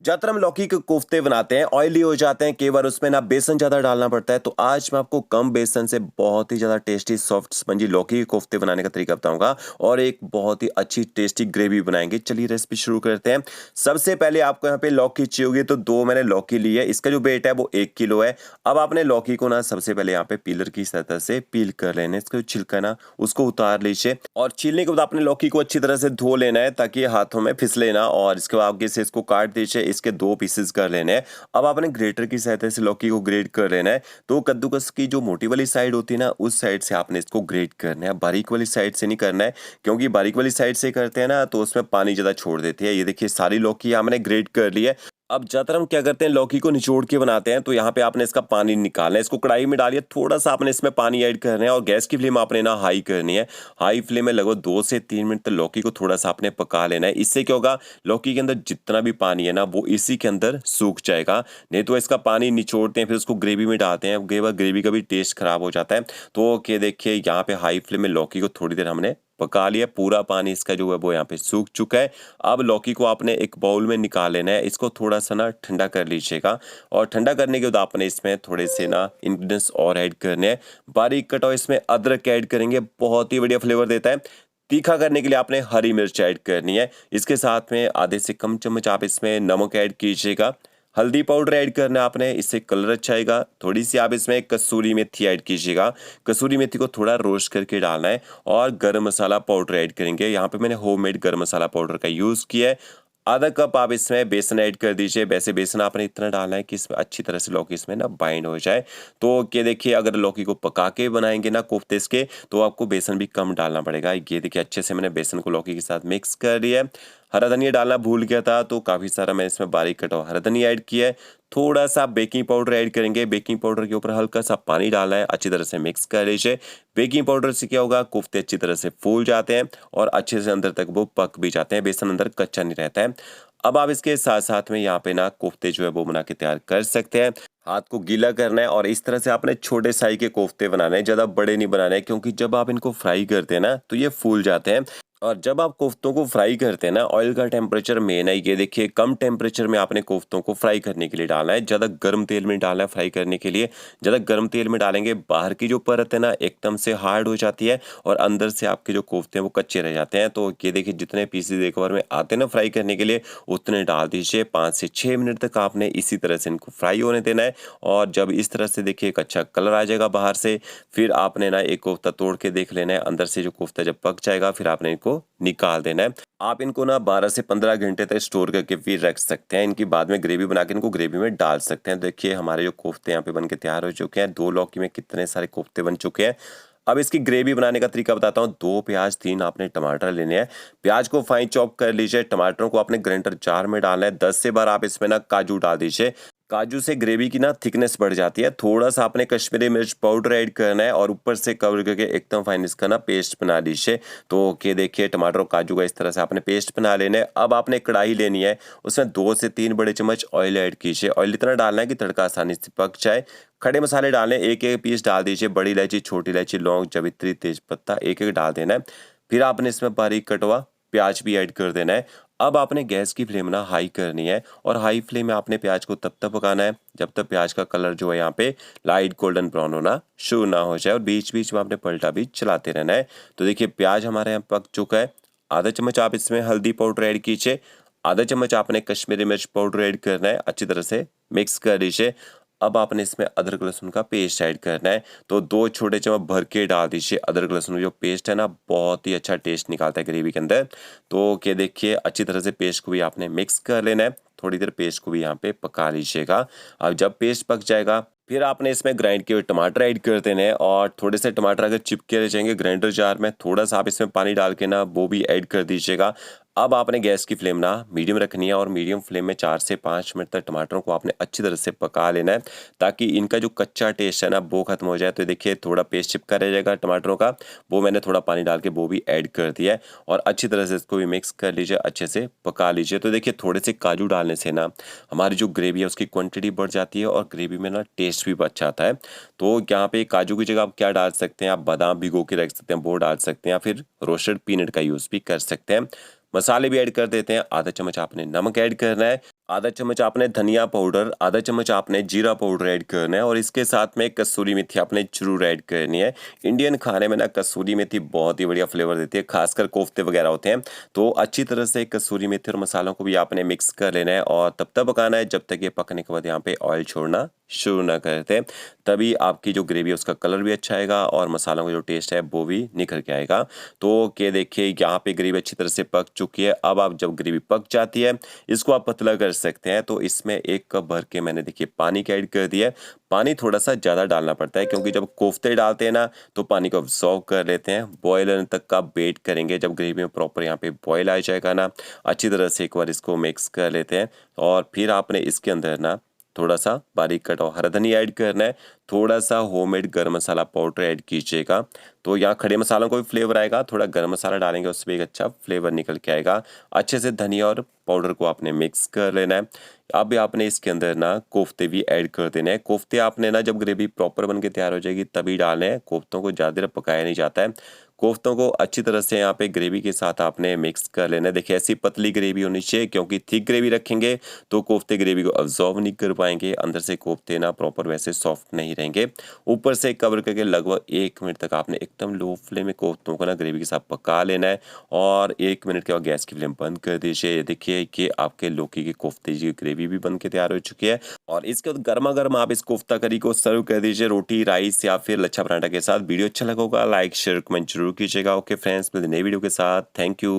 ज्यादातर हम लौकी के कोफ्ते बनाते हैं, ऑयली हो जाते हैं, कई बार उसमें ना बेसन ज्यादा डालना पड़ता है। तो आज मैं आपको कम बेसन से बहुत ही ज्यादा टेस्टी सॉफ्ट स्पंजी लौकी के कोफ्ते बनाने का तरीका बताऊंगा और एक बहुत ही अच्छी टेस्टी ग्रेवी बनाएंगे। चलिए रेसिपी शुरू करते हैं। सबसे पहले आपको यहाँ पे लौकी चाहिए होगी, तो दो मैंने लौकी ली है। इसका जो वेट है वो 1 किलो है। अब आपने लौकी को ना सबसे पहले यहाँ पे पीलर की सतह से पील कर लेना है। इसका जो छिलका है ना उसको उतार लीजिए और छीलने के बाद आपने लौकी को अच्छी तरह से धो लेना है ताकि हाथों में फिसले ना। और इसके बाद आगे से इसको काट दीजिए, इसके 2 पीसेस कर लेने हैं। अब आपने ग्रेटर की सहायता से लौकी को ग्रेट कर लेना है। तो कद्दूकस की जो मोटी वाली साइड होती है ना उस साइड से आपने इसको ग्रेट करना है, बारीक वाली साइड से नहीं करना है, क्योंकि बारीक वाली साइड से करते हैं ना तो उसमें पानी ज्यादा छोड़ देती है। ये देखिए सारी लौकी हमने ग्रेट कर ली है। अब ज्यादातर हम क्या करते हैं लौकी को निचोड़ के बनाते हैं, तो यहाँ पे आपने इसका पानी निकालना है। इसको कढ़ाई में डालिए, थोड़ा सा आपने इसमें पानी ऐड करना है और गैस की फ्लेम आपने ना हाई करनी है। हाई फ्लेम में लगभग 2 से 3 मिनट तक लौकी को थोड़ा सा आपने पका लेना है। इससे क्या होगा, लौकी के अंदर जितना भी पानी है ना वो इसी के अंदर सूख जाएगा। नहीं तो इसका पानी निचोड़ते हैं फिर उसको ग्रेवी में डालते हैं, ग्रेवी का भी टेस्ट खराब हो जाता है। तो क्या देखिए यहाँ पे हाई फ्लेम में लौकी को थोड़ी देर हमने पका लिया, पूरा पानी इसका जो है वो यहाँ पे सूख चुका है। अब लौकी को आपने एक बाउल में निकाल लेना है, इसको थोड़ा सा ना ठंडा कर लीजिएगा और ठंडा करने के बाद आपने इसमें थोड़े से ना इंग्रेडिएंट्स और ऐड करने हैं। बारीक कटा हुआ इसमें अदरक ऐड करेंगे, बहुत ही बढ़िया फ्लेवर देता है। तीखा करने के लिए आपने हरी मिर्च ऐड करनी है। इसके साथ में आधे से कम चम्मच आप इसमें नमक ऐड कीजिएगा। हल्दी पाउडर ऐड करना है आपने, इससे कलर अच्छा आएगा। थोड़ी सी आप इसमें कसूरी मेथी ऐड कीजिएगा, कसूरी मेथी को थोड़ा रोस्ट करके डालना है। और गरम मसाला पाउडर ऐड करेंगे, यहाँ पे मैंने होममेड गरम मसाला पाउडर का यूज़ किया है। आधा कप आप इसमें बेसन ऐड कर दीजिए। वैसे बेसन आपने इतना डालना है कि इसमें अच्छी तरह से लौकी इसमें ना बाइंड हो जाए। तो क्या देखिए अगर लौकी को पका के बनाएंगे ना कोफ्ते इसके, तो आपको बेसन भी कम डालना पड़ेगा। ये देखिए अच्छे से मैंने बेसन को लौकी के साथ मिक्स कर दिया है। हरा धनिया डालना भूल गया था, तो काफ़ी सारा मैं इसमें बारीक कटा हुआ हरा धनिया ऐड किया है। थोड़ा सा बेकिंग पाउडर ऐड करेंगे, बेकिंग पाउडर के ऊपर हल्का सा पानी डालना है, अच्छी तरह से मिक्स कर लीजिए। बेकिंग पाउडर से क्या होगा, कोफ्ते अच्छी तरह से फूल जाते हैं और अच्छे से अंदर तक वो पक भी जाते हैं, बेसन अंदर कच्चा नहीं रहता है। अब आप इसके साथ साथ में यहाँ पे ना कोफ्ते जो है वो बना के तैयार कर सकते हैं। हाथ को गीला करना है और इस तरह से आपने छोटे साइज के कोफ्ते बनाने हैं, ज़्यादा बड़े नहीं बनाने हैं, क्योंकि जब आप इनको फ्राई करते हैं ना तो ये फूल जाते हैं। और जब आप कोफ्तों को फ्राई करते हैं ना, ऑयल का टेम्परेचर मेन है। ये देखिए कम टेम्परेचर में आपने कोफ्तों को फ्राई करने के लिए डालना है, ज़्यादा गर्म तेल में डालना है फ्राई करने के लिए। ज़्यादा गर्म तेल में डालेंगे बाहर की जो परत है ना एकदम से हार्ड हो जाती है और अंदर से आपके जो कोफ्ते हैं वो कच्चे रह जाते हैं। तो ये देखिए जितने पीसेज एक बार में आते हैं ना फ्राई करने के लिए उतने डाल दीजिए। 5 से 6 मिनट तक आपने इसी तरह से इनको फ्राई होने देना है। और जब इस तरह से देखिए एक अच्छा कलर आ जाएगा बाहर से, फिर आपने ना एक कोफ्ता तोड़ के देख लेना है। अंदर से जो कोफ्ता जब पक जाएगा फिर आपने इनको निकाल देना है। आप इनको ना 12 से 15 घंटे तक स्टोर करके फिर रख सकते हैं। इनकी बाद में ग्रेवी बना के इनको ग्रेवी में डाल सकते हैं। देखिए हमारे जो कोफ्ते यहाँ पे बन के तैयार हो चुके हैं। 2 लौकी में कितने सारे कोफ्ते बन चुके हैं। अब इसकी ग्रेवी बनाने का तरीका बताता हूँ। 2 प्याज 3 आपने टमाटर लेने हैं। प्याज को फाइन चॉप कर लीजिए, टमाटरों को आपने ग्राइंडर जार में डालना है। 10 से 12 आप इसमें ना काजू डाल दीजिए। काजू से ग्रेवी की ना थिकनेस बढ़ जाती है। थोड़ा सा आपने कश्मीरी मिर्च पाउडर ऐड करना है और ऊपर से कवर करके एकदम फाइन इसका ना पेस्ट बना लीजिए। तो ओके देखिए टमाटर और काजू का इस तरह से आपने पेस्ट बना लेना है। अब आपने कढ़ाई लेनी है, उसमें 2 से 3 बड़े चम्मच ऑयल ऐड कीजिए। ऑयल इतना डालना है कि तड़का आसानी से पक जाए। खड़े मसाले डालें, एक एक पीस डाल दीजिए। बड़ी इलायची, छोटी इलायची, लौंग, जावित्री, तेजपत्ता एक एक डाल देना है। फिर आपने इसमें बारीक कटवा प्याज भी ऐड कर देना है। अब आपने गैस की फ्लेम ना हाई करनी है और हाई फ्लेम में आपने प्याज को तब तक पकाना है जब तक प्याज का कलर जो है यहाँ पे लाइट गोल्डन ब्राउन होना शुरू ना हो जाए। और बीच बीच में आपने पलटा भी चलाते रहना है। तो देखिए प्याज हमारे यहाँ पक चुका है। आधा चम्मच आप इसमें हल्दी पाउडर ऐड कीजिए। आधा चम्मच आपने कश्मीरी मिर्च पाउडर ऐड करना है, अच्छी तरह से मिक्स कर लीजिए। अब आपने इसमें अदरक लहसुन का पेस्ट ऐड करना है। तो 2 छोटे चम्मच भर के डाल दीजिए। अदरक लहसुन जो पेस्ट है ना बहुत ही अच्छा टेस्ट निकालता है ग्रेवी के अंदर। तो क्या देखिए अच्छी तरह से पेस्ट को भी आपने मिक्स कर लेना है। थोड़ी देर पेस्ट को भी यहाँ पे पका लीजिएगा। अब जब पेस्ट पक जाएगा फिर आपने इसमें ग्राइंड किए हुए टमाटर ऐड कर देने हैं। और थोड़े से टमाटर अगर चिपके रह जाएंगे ग्राइंडर जार में, थोड़ा सा आप इसमें पानी डाल के ना वो भी ऐड कर दीजिएगा। अब आपने गैस की फ्लेम ना मीडियम रखनी है और मीडियम फ्लेम में 4 से 5 मिनट तक टमाटरों को आपने अच्छी तरह से पका लेना है ताकि इनका जो कच्चा टेस्ट है ना वो खत्म हो जाए। तो देखिए थोड़ा पेस्ट चिपका रह जाएगा टमाटरों का, वो मैंने थोड़ा पानी डाल के वो भी ऐड कर दिया है और अच्छी तरह से इसको भी मिक्स कर लीजिए, अच्छे से पका लीजिए। तो देखिए थोड़े से काजू डालने से ना हमारी जो ग्रेवी है उसकी क्वांटिटी बढ़ जाती है और ग्रेवी में ना टेस्ट भी अच्छा आता है। तो यहाँ पे काजू की जगह आप क्या डाल सकते हैं, आप बादाम भिगो के रख सकते हैं वो डाल सकते हैं या फिर रोस्टेड पीनट का यूज़ भी कर सकते हैं। मसाले भी ऐड कर देते हैं। आधा चम्मच आपने नमक ऐड करना है। आधा चम्मच आपने धनिया पाउडर, आधा चम्मच आपने जीरा पाउडर ऐड करना है और इसके साथ में कसूरी मेथी आपने जरूर ऐड करनी है। इंडियन खाने में ना कसूरी मेथी बहुत ही बढ़िया फ्लेवर देती है, खासकर कोफ्ते वगैरह होते हैं। तो अच्छी तरह से कसूरी मेथी और मसालों को भी आपने मिक्स कर लेना है और तब तक पकाना है जब तक ये पकने के बाद यहाँ पे ऑयल छोड़ना शुरू ना करते। तभी आपकी जो ग्रेवी है उसका कलर भी अच्छा आएगा और मसालों का जो टेस्ट है वो भी निखर के आएगा। तो क्या देखिए यहाँ पे ग्रेवी अच्छी तरह से पक चुकी है। अब आप जब ग्रेवी पक जाती है इसको आप पतला कर सकते हैं। तो इसमें 1 कप भर के मैंने देखिए पानी का ऐड कर दिया है। पानी थोड़ा-सा ज़्यादा डालना पड़ता है क्योंकि जब कोफ्ते डालते हैं ना तो पानी को अब्ज़ॉर्ब कर लेते हैं। बॉयल होने तक का वेट करेंगे। जब ग्रेवी में प्रॉपर यहाँ पे बॉयल आ जाएगा ना, अच्छी तरह से एक बार इसको मिक्स कर लेते हैं और फिर आपने इसके अंदर ना थोड़ा-सा बारीक कटा हुआ हरा धनिया ऐड करना है, थोड़ा-सा होममेड गरम मसाला पाउडर ऐड कीजिएगा। तो यहाँ खड़े मसालों को भी फ्लेवर आएगा, थोड़ा गरम मसाला डालेंगे उससे भी एक अच्छा फ्लेवर निकल के आएगा। अच्छे से धनिया और पाउडर को आपने मिक्स कर लेना है। अब आपने इसके अंदर ना कोफ्ते भी ऐड कर देने हैं। कोफ्ते आपने ना जब ग्रेवी प्रॉपर बन के तैयार हो जाएगी तभी डालने हैं, कोफ्तों को ज़्यादा देर पकाया नहीं जाता है। कोफ्तों को अच्छी तरह से यहाँ पे ग्रेवी के साथ आपने मिक्स कर लेना है। देखिए ऐसी पतली ग्रेवी होनी चाहिए क्योंकि थिक ग्रेवी रखेंगे तो कोफ्ते ग्रेवी को अब्ज़ॉर्ब नहीं कर पाएँगे, अंदर से कोफ्ते ना प्रॉपर वैसे सॉफ्ट नहीं रहेंगे। ऊपर से कवर करके लगभग 1 मिनट तक आपने एकदम लो फ्लेम में कोफ्तों को ना ग्रेवी के साथ पका लेना है और 1 मिनट के बाद गैस की फ्लेम बंद कर दीजिए। ये देखिए कि आपके लौकी के कोफ्ते की ग्रेवी भी बन के तैयार हो चुकी है और इसके बाद गरमा-गरम आप इस कोफ्ता करी को सर्व कर दीजिए रोटी, राइस या फिर लच्छा पराठा के साथ। वीडियो अच्छा लगा होगा लाइक, शेयर, कमेंट ज़रूर कीजिएगा। ओके फ्रेंड्स, मिलते हैं नई वीडियो के साथ। Thank you.